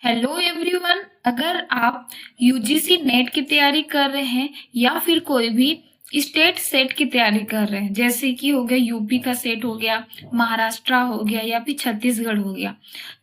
Hello everyone. अगर आप UGC net की तैयारी कर रहे हैं या फिर कोई भी स्टेट सेट की तैयारी कर रहे हैं, जैसे कि हो गया यूपी का सेट हो गया, महाराष्ट्र हो गया या फिर छत्तीसगढ़ हो गया,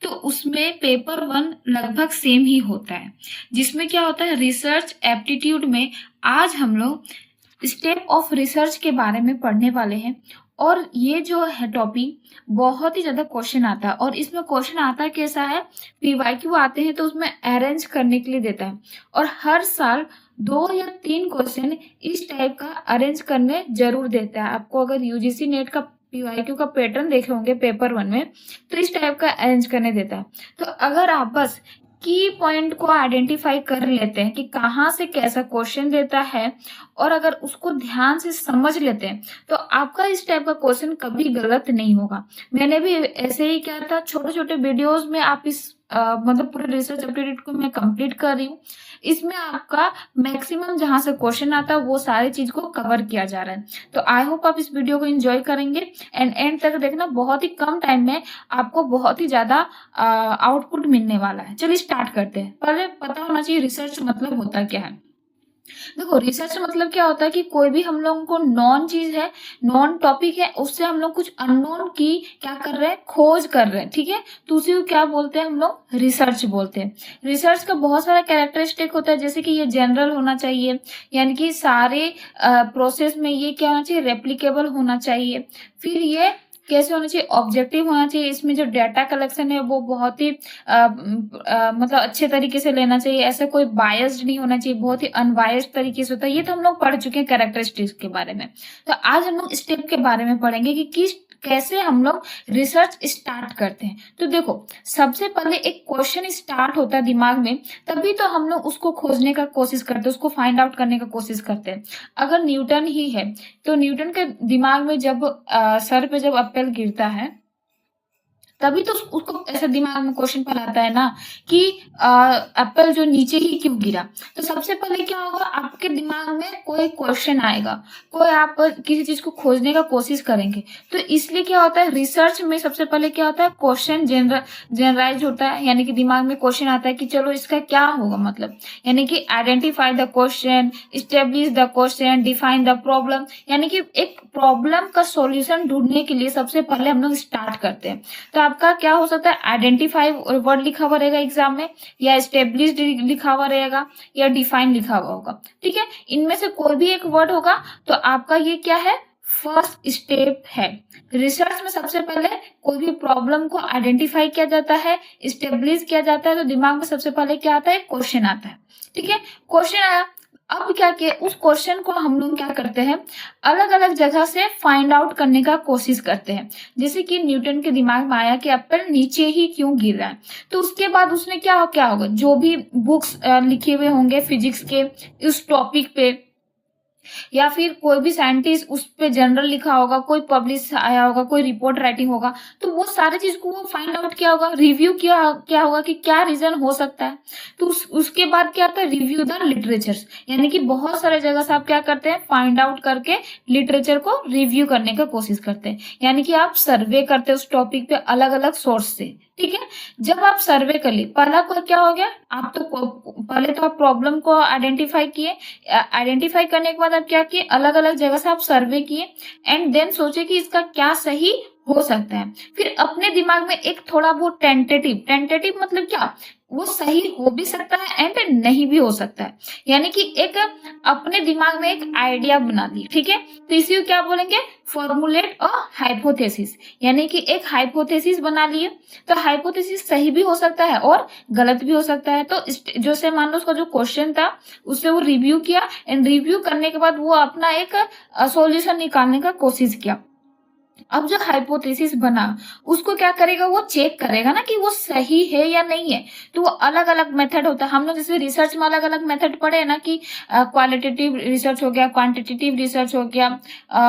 तो उसमें पेपर वन लगभग सेम ही होता है, जिसमें क्या होता है रिसर्च एप्टीट्यूड में आज हम लोग स्टेप ऑफ रिसर्च के बारे में पढ़ने वाले हैं। और ये जो है टॉपिक बहुत ही ज्यादा क्वेश्चन आता है, और इसमें क्वेश्चन आता कैसा है, पीवाईक्यू आते हैं तो उसमें अरेंज करने के लिए देता है, और हर साल 2 या 3 क्वेश्चन इस टाइप का अरेंज करने जरूर देता है आपको। अगर यूजीसी नेट का पीवाईक्यू का पैटर्न देखे होंगे पेपर वन में, तो इस टाइप का अरेंज करने देता है। तो अगर आप बस की पॉइंट को आइडेंटिफाई कर लेते हैं कि कहाँ से कैसा क्वेश्चन देता है, और अगर उसको ध्यान से समझ लेते हैं, तो आपका इस टाइप का क्वेश्चन कभी गलत नहीं होगा। मैंने भी ऐसे ही किया था, छोटे छोटे वीडियोस में आप इस मतलब पूरे रिसर्च अपडेट को मैं कंप्लीट कर रही हूँ। इसमें आपका मैक्सिमम जहां से क्वेश्चन आता है वो सारी चीज को कवर किया जा रहा है। तो आई होप आप इस वीडियो को एंजॉय करेंगे एंड एंड तक देखना। बहुत ही कम टाइम में आपको बहुत ही ज्यादा आउटपुट मिलने वाला है। चलिए स्टार्ट करते हैं। पहले पता होना चाहिए रिसर्च मतलब होता क्या है। देखो, रिसर्च मतलब क्या होता है कि कोई भी हम लोगों को नॉन चीज है, नॉन टॉपिक है, उससे हम लोग कुछ अननोन की क्या कर रहे हैं, खोज कर रहे हैं। ठीक है, तो उसी को क्या बोलते हैं हम लोग, रिसर्च बोलते हैं। रिसर्च का बहुत सारा कैरेक्टरिस्टिक होता है, जैसे कि ये जनरल होना चाहिए, यानी कि सारे प्रोसेस में ये क्या होना चाहिए, रेप्लीकेबल होना चाहिए। फिर ये कैसे होना चाहिए, ऑब्जेक्टिव होना चाहिए। इसमें जो डाटा कलेक्शन है वो बहुत ही मतलब अच्छे तरीके से लेना चाहिए, ऐसा कोई बायस्ड नहीं होना चाहिए, बहुत ही अनबायस्ड तरीके से होता है। ये तो हम लोग पढ़ चुके हैं कैरेक्टरिस्टिक्स के बारे में। तो आज हम लोग स्टेप के बारे में पढ़ेंगे कि किस कैसे हम लोग रिसर्च स्टार्ट करते हैं। तो देखो, सबसे पहले एक क्वेश्चन स्टार्ट होता है दिमाग में, तभी तो हम लोग उसको खोजने का कोशिश करते हैं, उसको फाइंड आउट करने का कोशिश करते हैं। अगर न्यूटन ही है, तो न्यूटन के दिमाग में जब सर पे जब एप्पल गिरता है, तभी तो उसको ऐसे दिमाग में क्वेश्चन पर आता है ना कि एप्पल जो नीचे ही क्यों गिरा। तो सबसे पहले क्या होगा, आपके दिमाग में कोई क्वेश्चन आएगा, कोई आप किसी चीज को खोजने का कोशिश करेंगे। तो इसलिए क्या होता है, रिसर्च में सबसे पहले क्या होता है, क्वेश्चन जनरलाइज होता है, यानी कि दिमाग में क्वेश्चन आता है कि चलो इसका क्या होगा, मतलब यानी कि identify the question, establish the question, define the problem. यानी कि एक प्रॉब्लम का सॉल्यूशन ढूंढने के लिए सबसे पहले हम लोग स्टार्ट करते हैं। तो आपका क्या हो सकता है, आइडेंटिफाई वर्ड लिखा हुआ रहेगा एग्जाम में, या स्टेब्लिश्ड लिखा हुआ रहेगा, या डिफाइन लिखा हुआ होगा। ठीक है, इनमें से कोई भी एक वर्ड होगा, तो आपका ये क्या है, फर्स्ट स्टेप है। रिसर्च में सबसे पहले कोई भी प्रॉब्लम को आइडेंटिफाई किया जाता है, स्टेब्लिश किया जाता है, तो दिमाग में सबसे पहले क्या आता है, क्वेश्चन आता है। ठीक है, क्वेश्चन आया, अब क्या किया, उस क्वेश्चन को हम लोग क्या करते हैं, अलग अलग जगह से फाइंड आउट करने का कोशिश करते हैं। जैसे कि न्यूटन के दिमाग में आया कि एप्पल नीचे ही क्यों गिर रहा है, तो उसके बाद उसने क्या होगा, जो भी बुक्स लिखे हुए होंगे फिजिक्स के उस टॉपिक पे, या फिर कोई भी साइंटिस्ट उस पे जनरल लिखा होगा, कोई पब्लिश आया होगा, कोई रिपोर्ट राइटिंग होगा, तो वो सारे चीज को वो फाइंड आउट किया होगा, रिव्यू किया क्या होगा कि क्या रीजन हो सकता है। तो उसके बाद क्या आता है, रिव्यू द लिटरेचर, यानी कि बहुत सारे जगह से आप क्या करते हैं, फाइंड आउट करके लिटरेचर को रिव्यू करने का कोशिश करते हैं। यानी कि आप सर्वे करते हैं उस टॉपिक पे अलग अलग सोर्स से। ठीक है, जब आप सर्वे कर लिए, पहला को क्या हो गया, आप तो पहले तो आप प्रॉब्लम को आइडेंटिफाई किए, आइडेंटिफाई करने के बाद आप क्या किए, अलग अलग जगह से आप सर्वे किए, एंड देन सोचे कि इसका क्या सही हो सकता है। फिर अपने दिमाग में एक थोड़ा बहुत टेंटेटिव मतलब क्या, वो सही हो भी सकता है एंड नहीं भी हो सकता है, यानी कि एक अपने दिमाग में एक आइडिया बना दी। ठीक है, तो इसी को क्या बोलेंगे, फॉर्मुलेट अ हाइपोथेसिस, यानी कि एक हाइपोथेसिस बना लिए। तो हाइपोथेसिस सही भी हो सकता है और गलत भी हो सकता है। तो जो से मान लो उसका जो क्वेश्चन था उससे वो रिव्यू किया, एंड रिव्यू करने के बाद वो अपना एक सॉल्यूशन निकालने का कोशिश किया। अब जो हाइपोथेसिस बना उसको क्या करेगा, वो चेक करेगा ना कि वो सही है या नहीं है। तो वो अलग अलग मेथड होता है, हम लोग जैसे रिसर्च में अलग अलग मेथड पढ़े ना कि क्वालिटेटिव रिसर्च हो गया, क्वांटिटेटिव रिसर्च हो गया,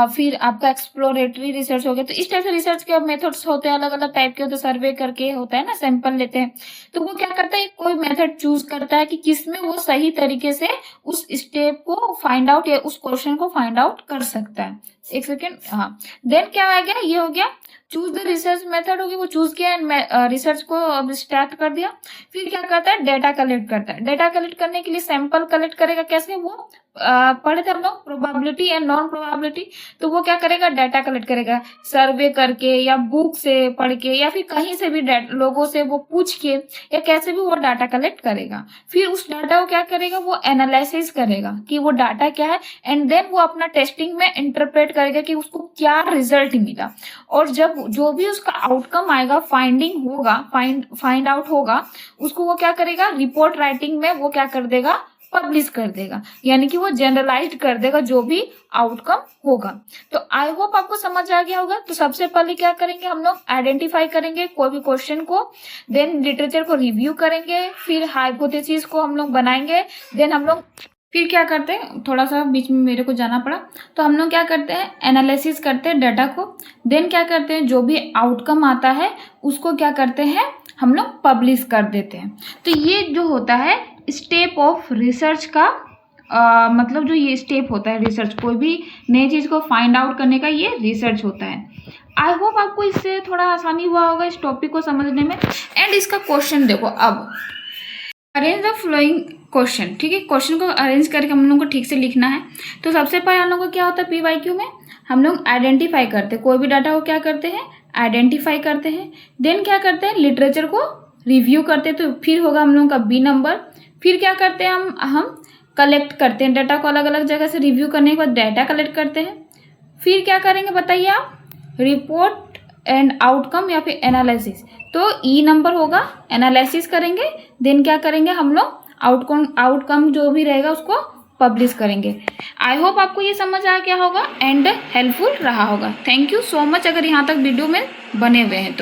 फिर आपका एक्सप्लोरेटरी रिसर्च हो गया। तो इस टाइप से रिसर्च के मेथड्स होते हैं, अलग अलग टाइप के होते हैं, सर्वे करके होता है ना, सैंपल लेते हैं। तो वो क्या करता है, कोई मेथड चूज करता है कि किसमें वो सही तरीके से उस स्टेप को फाइंड आउट या उस क्वेश्चन को फाइंड आउट कर सकता है। एक सेकेंड, हाँ, देन क्या आ गया, ये हो गया चूज द रिसर्च मेथड होगी, वो चूज किया एंड रिसर्च को अब स्टार्ट कर दिया। फिर क्या करता है, डेटा कलेक्ट करता है। डेटा कलेक्ट करने के लिए सैंपल कलेक्ट करेगा, कैसे, वो पढ़े थे हम लोग प्रोबेबिलिटी एंड नॉन प्रोबेबिलिटी। तो वो क्या करेगा, डेटा कलेक्ट करेगा सर्वे करके या बुक से पढ़ के या फिर कहीं से भी लोगों से वो पूछ के या कैसे भी वो डाटा कलेक्ट करेगा। फिर उस डाटा को क्या करेगा, वो एनालिसिस करेगा कि वो डाटा क्या है, एंड देन वो अपना टेस्टिंग में इंटरप्रेट करेगा कि उसको क्या रिजल्ट मिला। और जब जो भी उसका आउटकम आएगा, फाइंडिंग होगा, फाइंड आउट होगा, उसको वो क्या करेगा, रिपोर्ट राइटिंग में वो क्या कर देगा, पब्लिश कर देगा। यानी कि वो जनरलाइज कर देगा जो भी आउटकम होगा। तो आई होप आपको समझ आ गया होगा। तो सबसे पहले क्या करेंगे, हम लोग आइडेंटिफाई करेंगे कोई भी क्वेश्चन को, देन लिटरेचर को रिव्यू करेंगे, फिर हाइपोथेसिस को हम लोग बनाएंगे, देन हम लोग फिर क्या करते हैं, थोड़ा सा बीच में मेरे को जाना पड़ा, तो हम लोग क्या करते हैं, एनालिसिस करते हैं डाटा को, देन क्या करते हैं, जो भी आउटकम आता है उसको क्या करते हैं, हम लोग पब्लिश कर देते हैं। तो ये जो होता है स्टेप ऑफ रिसर्च का, मतलब जो ये स्टेप होता है रिसर्च, कोई भी नई चीज़ को फाइंड आउट करने का, ये रिसर्च होता है। आई होप आपको इससे थोड़ा आसानी हुआ होगा इस टॉपिक को समझने में। एंड इसका क्वेश्चन देखो, अब अरेंज द फ्लोइंग क्वेश्चन, ठीक है, क्वेश्चन को अरेंज करके हम लोग को ठीक से लिखना है। तो सबसे पहले हम लोग को क्या होता है, PYQ में हम लोग आइडेंटिफाई करते हैं, कोई भी डाटा को क्या करते हैं, आइडेंटिफाई करते हैं। देन क्या करते हैं, लिटरेचर को रिव्यू करते हैं, तो फिर होगा हम लोगों का B नंबर। फिर क्या करते हैं, हम कलेक्ट करते हैं डाटा को, अलग अलग जगह से रिव्यू करने के बाद डाटा कलेक्ट करते हैं। फिर क्या करेंगे बताइए आप, रिपोर्ट एंड आउटकम या फिर एनालिसिस। तो E नंबर होगा, एनालिसिस करेंगे, देन क्या करेंगे हम लोग, आउटकम जो भी रहेगा उसको पब्लिश करेंगे। आई होप आपको ये समझ आ गया होगा एंड हेल्पफुल रहा होगा। थैंक यू सो मच अगर यहाँ तक वीडियो में बने हुए हैं तो।